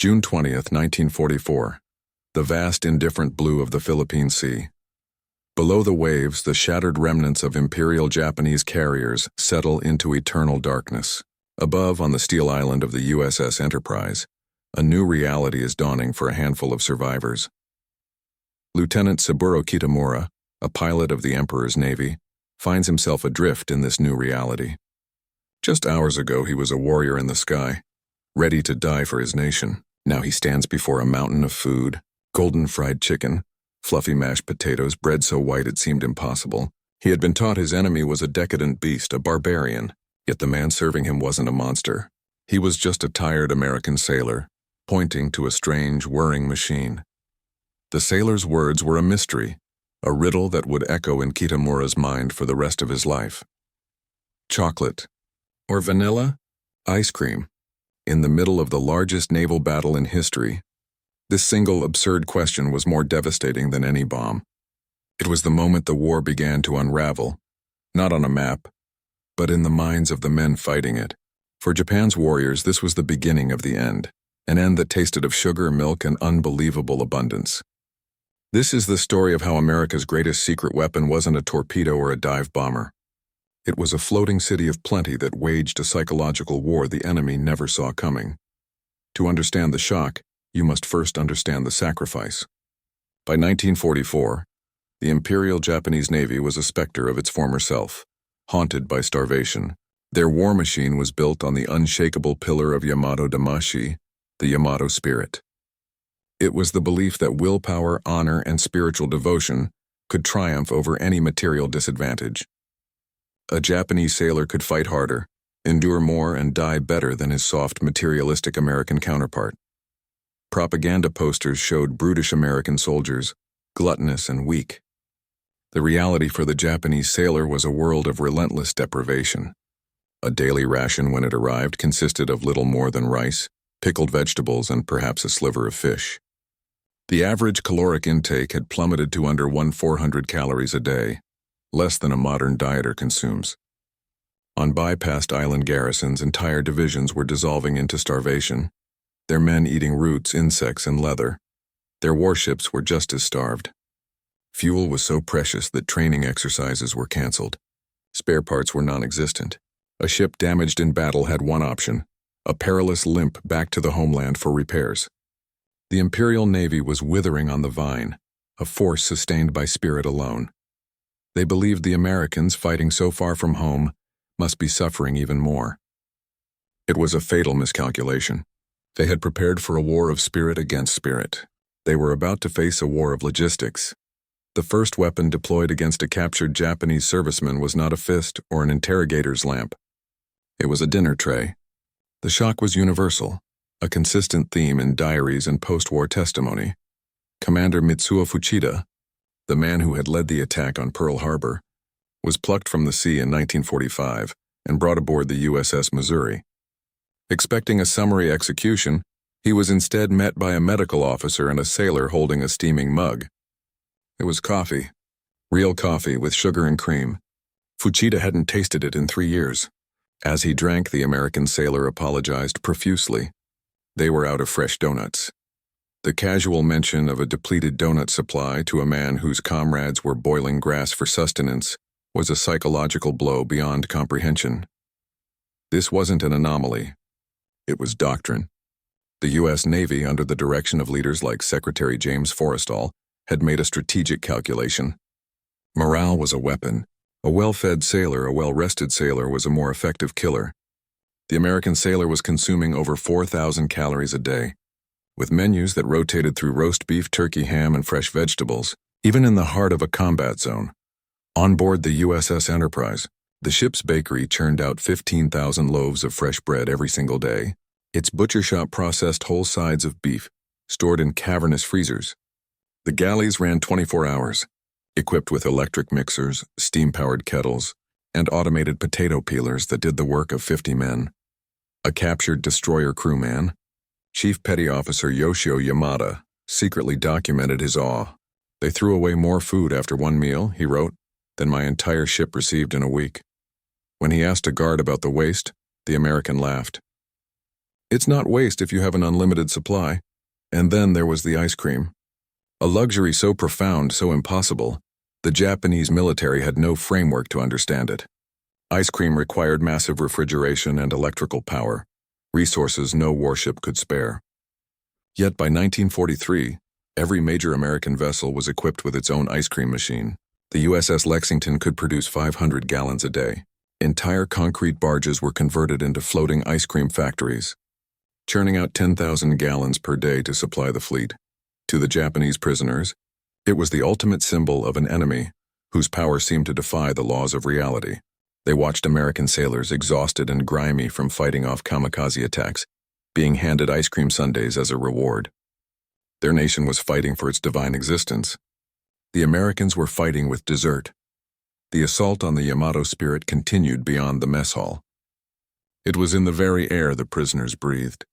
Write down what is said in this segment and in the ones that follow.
June 20th, 1944. The vast indifferent blue of the Philippine Sea. Below the waves, the shattered remnants of Imperial Japanese carriers settle into eternal darkness. Above, on the steel island of the USS Enterprise, a new reality is dawning for a handful of survivors. Lieutenant Saburo Kitamura, a pilot of the Emperor's Navy, finds himself adrift in this new reality. Just hours ago, he was a warrior in the sky, ready to die for his nation. Now he stands before a mountain of food: golden fried chicken, fluffy mashed potatoes, bread so white it seemed impossible. He had been taught his enemy was a decadent beast, a barbarian, yet the man serving him wasn't a monster. He was just a tired American sailor, pointing to a strange, whirring machine. The sailor's words were a mystery, a riddle that would echo in Kitamura's mind for the rest of his life. Chocolate or vanilla? Ice cream. In the middle of the largest naval battle in history, this single absurd question was more devastating than any bomb. It was the moment the war began to unravel, not on a map, but in the minds of the men fighting it. For Japan's warriors, this was the beginning of the end, an end that tasted of sugar, milk, and unbelievable abundance. This is the story of how America's greatest secret weapon wasn't a torpedo or a dive bomber. It was a floating city of plenty that waged a psychological war the enemy never saw coming. To understand the shock, you must first understand the sacrifice. By 1944, the Imperial Japanese Navy was a specter of its former self, haunted by starvation. Their war machine was built on the unshakable pillar of Yamato Damashi, the Yamato spirit. It was the belief that willpower, honor, and spiritual devotion could triumph over any material disadvantage. A Japanese sailor could fight harder, endure more, and die better than his soft, materialistic American counterpart. Propaganda posters showed brutish American soldiers, gluttonous and weak. The reality for the Japanese sailor was a world of relentless deprivation. A daily ration, when it arrived, consisted of little more than rice, pickled vegetables, and perhaps a sliver of fish. The average caloric intake had plummeted to under 400 calories a day, less than a modern dieter consumes. On bypassed island garrisons, entire divisions were dissolving into starvation, their men eating roots, insects, and leather. Their warships were just as starved. Fuel was so precious that training exercises were canceled. Spare parts were non-existent. A ship damaged in battle had one option: a perilous limp back to the homeland for repairs. The Imperial Navy was withering on the vine, a force sustained by spirit alone. They believed the Americans, fighting so far from home, must be suffering even more. It was a fatal miscalculation. They had prepared for a war of spirit against spirit. They were about to face a war of logistics. The first weapon deployed against a captured Japanese serviceman was not a fist or an interrogator's lamp. It was a dinner tray. The shock was universal, a consistent theme in diaries and post-war testimony. Commander Mitsuo Fuchida, the man who had led the attack on Pearl Harbor, was plucked from the sea in 1945 and brought aboard the USS Missouri. Expecting a summary execution, he was instead met by a medical officer and a sailor holding a steaming mug. It was coffee, real coffee with sugar and cream. Fuchida hadn't tasted it in 3 years. As he drank, the American sailor apologized profusely. They were out of fresh donuts. The casual mention of a depleted donut supply to a man whose comrades were boiling grass for sustenance was a psychological blow beyond comprehension. This wasn't an anomaly. It was doctrine. The U.S. Navy, under the direction of leaders like Secretary James Forrestal, had made a strategic calculation. Morale was a weapon. A well-fed sailor, a well-rested sailor, was a more effective killer. The American sailor was consuming over 4,000 calories a day, with menus that rotated through roast beef, turkey, ham, and fresh vegetables, even in the heart of a combat zone. On board the USS Enterprise, the ship's bakery churned out 15,000 loaves of fresh bread every single day. Its butcher shop processed whole sides of beef, stored in cavernous freezers. The galleys ran 24 hours, equipped with electric mixers, steam-powered kettles, and automated potato peelers that did the work of 50 men. A captured destroyer crewman, Chief Petty Officer Yoshio Yamada, secretly documented his awe. "They threw away more food after one meal," he wrote, "than my entire ship received in a week." When he asked a guard about the waste, the American laughed. It's not waste if you have an unlimited supply. And then there was the ice cream. A luxury so profound, so impossible, the Japanese military had no framework to understand it. Ice cream required massive refrigeration and electrical power, resources no warship could spare. Yet by 1943, every major American vessel was equipped with its own ice cream machine. The USS Lexington could produce 500 gallons a day. Entire concrete barges were converted into floating ice cream factories, churning out 10,000 gallons per day to supply the fleet. To the Japanese prisoners, it was the ultimate symbol of an enemy whose power seemed to defy the laws of reality. They watched American sailors, exhausted and grimy from fighting off kamikaze attacks, being handed ice cream sundaes as a reward. Their nation was fighting for its divine existence. The Americans were fighting with dessert. The assault on the Yamato spirit continued beyond the mess hall. It was in the very air the prisoners breathed.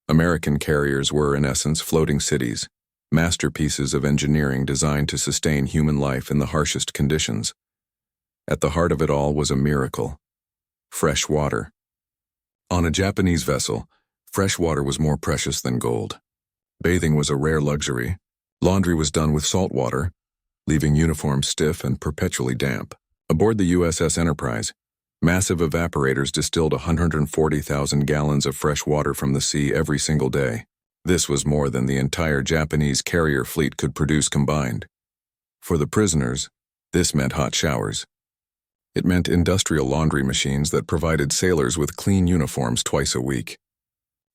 American carriers were, in essence, floating cities, masterpieces of engineering designed to sustain human life in the harshest conditions. At the heart of it all was a miracle: fresh water. On a Japanese vessel, fresh water was more precious than gold. Bathing was a rare luxury. Laundry was done with salt water, leaving uniforms stiff and perpetually damp. Aboard the USS Enterprise, massive evaporators distilled 140,000 gallons of fresh water from the sea every single day. This was more than the entire Japanese carrier fleet could produce combined. For the prisoners, this meant hot showers. It meant industrial laundry machines that provided sailors with clean uniforms twice a week.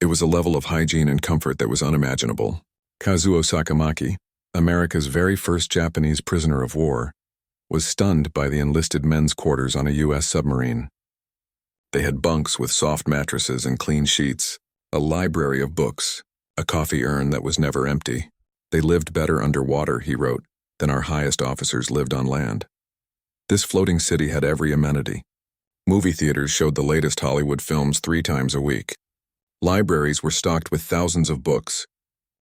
It was a level of hygiene and comfort that was unimaginable. Kazuo Sakamaki, America's very first Japanese prisoner of war, was stunned by the enlisted men's quarters on a U.S. submarine. They had bunks with soft mattresses and clean sheets, a library of books, a coffee urn that was never empty. They lived better underwater, he wrote, than our highest officers lived on land. This floating city had every amenity. Movie theaters showed the latest Hollywood films 3 times a week. Libraries were stocked with thousands of books.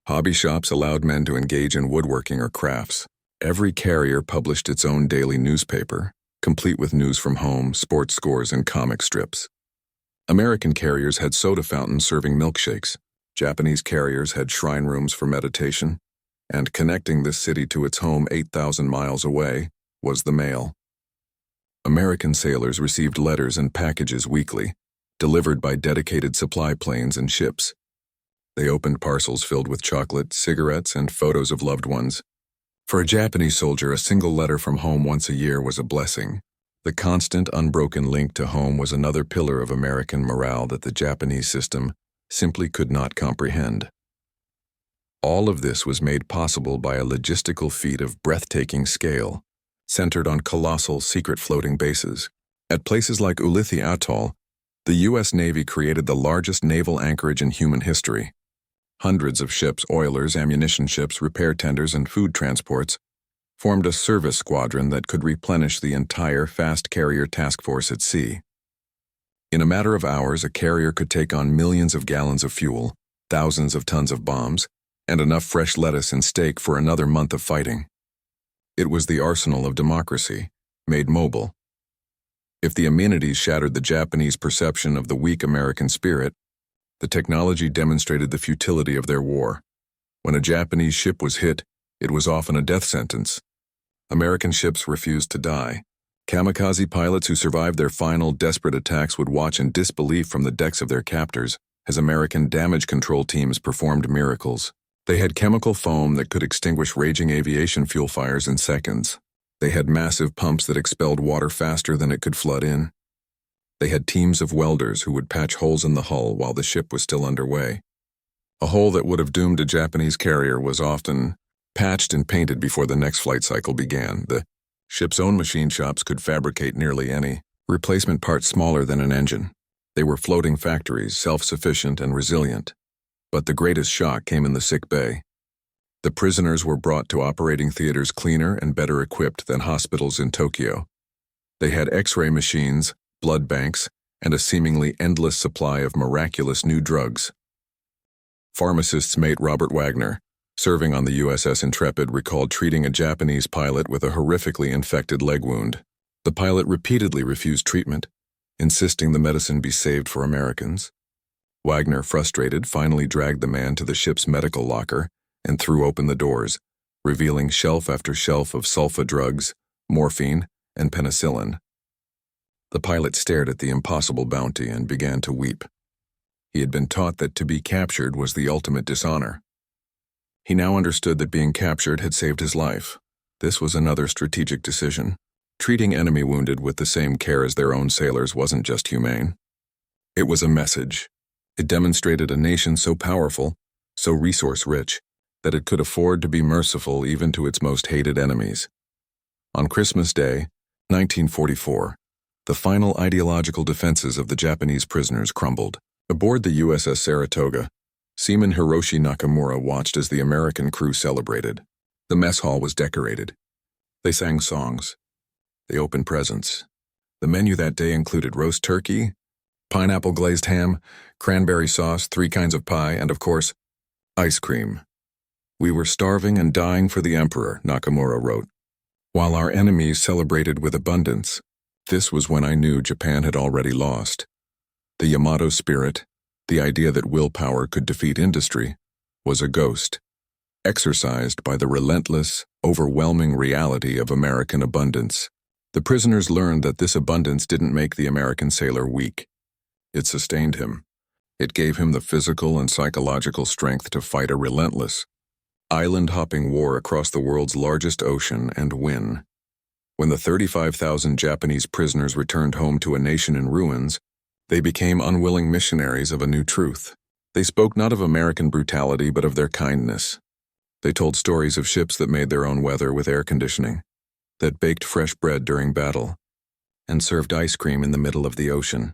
Hobby shops allowed men to engage in woodworking or crafts. Every carrier published its own daily newspaper, complete with news from home, sports scores, and comic strips. American carriers had soda fountains serving milkshakes. Japanese carriers had shrine rooms for meditation. And connecting this city to its home 8,000 miles away was the mail. American sailors received letters and packages weekly, delivered by dedicated supply planes and ships. They opened parcels filled with chocolate, cigarettes, and photos of loved ones. For a Japanese soldier, a single letter from home once a year was a blessing. The constant, unbroken link to home was another pillar of American morale that the Japanese system simply could not comprehend. All of this was made possible by a logistical feat of breathtaking scale, centered on colossal secret floating bases. At places like Ulithi Atoll, the U.S. Navy created the largest naval anchorage in human history. Hundreds of ships, oilers, ammunition ships, repair tenders, and food transports formed a service squadron that could replenish the entire fast carrier task force at sea. In a matter of hours, a carrier could take on millions of gallons of fuel, thousands of tons of bombs, and enough fresh lettuce and steak for another month of fighting. It was the arsenal of democracy, made mobile. If the amenities shattered the Japanese perception of the weak American spirit, the technology demonstrated the futility of their war. When a Japanese ship was hit, it was often a death sentence. American ships refused to die. Kamikaze pilots who survived their final desperate attacks would watch in disbelief from the decks of their captors as American damage control teams performed miracles. They had chemical foam that could extinguish raging aviation fuel fires in seconds. They had massive pumps that expelled water faster than it could flood in. They had teams of welders who would patch holes in the hull while the ship was still underway. A hole that would have doomed a Japanese carrier was often patched and painted before the next flight cycle began. The ship's own machine shops could fabricate nearly any replacement part smaller than an engine. They were floating factories, self-sufficient and resilient. But the greatest shock came in the sick bay. The prisoners were brought to operating theaters cleaner and better equipped than hospitals in Tokyo. They had X-ray machines, blood banks, and a seemingly endless supply of miraculous new drugs. Pharmacist's mate Robert Wagner, serving on the USS Intrepid, recalled treating a Japanese pilot with a horrifically infected leg wound. The pilot repeatedly refused treatment, insisting the medicine be saved for Americans. Wagner, frustrated, finally dragged the man to the ship's medical locker and threw open the doors, revealing shelf after shelf of sulfa drugs, morphine, and penicillin. The pilot stared at the impossible bounty and began to weep. He had been taught that to be captured was the ultimate dishonor. He now understood that being captured had saved his life. This was another strategic decision. Treating enemy wounded with the same care as their own sailors wasn't just humane. It was a message. It demonstrated a nation so powerful, so resource-rich, that it could afford to be merciful even to its most hated enemies. On Christmas Day, 1944, the final ideological defenses of the Japanese prisoners crumbled. Aboard the USS Saratoga, Seaman Hiroshi Nakamura watched as the American crew celebrated. The mess hall was decorated. They sang songs. They opened presents. The menu that day included roast turkey, pineapple glazed ham, cranberry sauce, 3 kinds of pie, and of course, ice cream. "We were starving and dying for the Emperor," Nakamura wrote. "While our enemies celebrated with abundance, this was when I knew Japan had already lost." The Yamato spirit, the idea that willpower could defeat industry, was a ghost, exorcised by the relentless, overwhelming reality of American abundance. The prisoners learned that this abundance didn't make the American sailor weak. It sustained him. It gave him the physical and psychological strength to fight a relentless, island-hopping war across the world's largest ocean and win. When the 35,000 Japanese prisoners returned home to a nation in ruins, they became unwilling missionaries of a new truth. They spoke not of American brutality but of their kindness. They told stories of ships that made their own weather with air conditioning, that baked fresh bread during battle, and served ice cream in the middle of the ocean.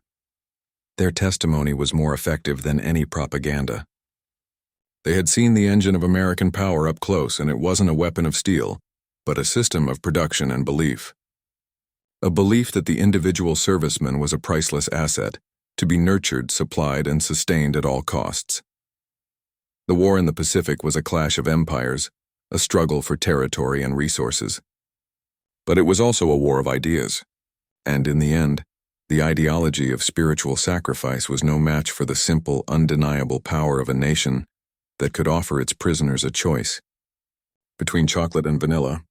Their testimony was more effective than any propaganda. They had seen the engine of American power up close, and it wasn't a weapon of steel, but a system of production and belief. A belief that the individual serviceman was a priceless asset, to be nurtured, supplied, and sustained at all costs. The war in the Pacific was a clash of empires, a struggle for territory and resources. But it was also a war of ideas, and in the end, the ideology of spiritual sacrifice was no match for the simple, undeniable power of a nation that could offer its prisoners a choice between chocolate and vanilla,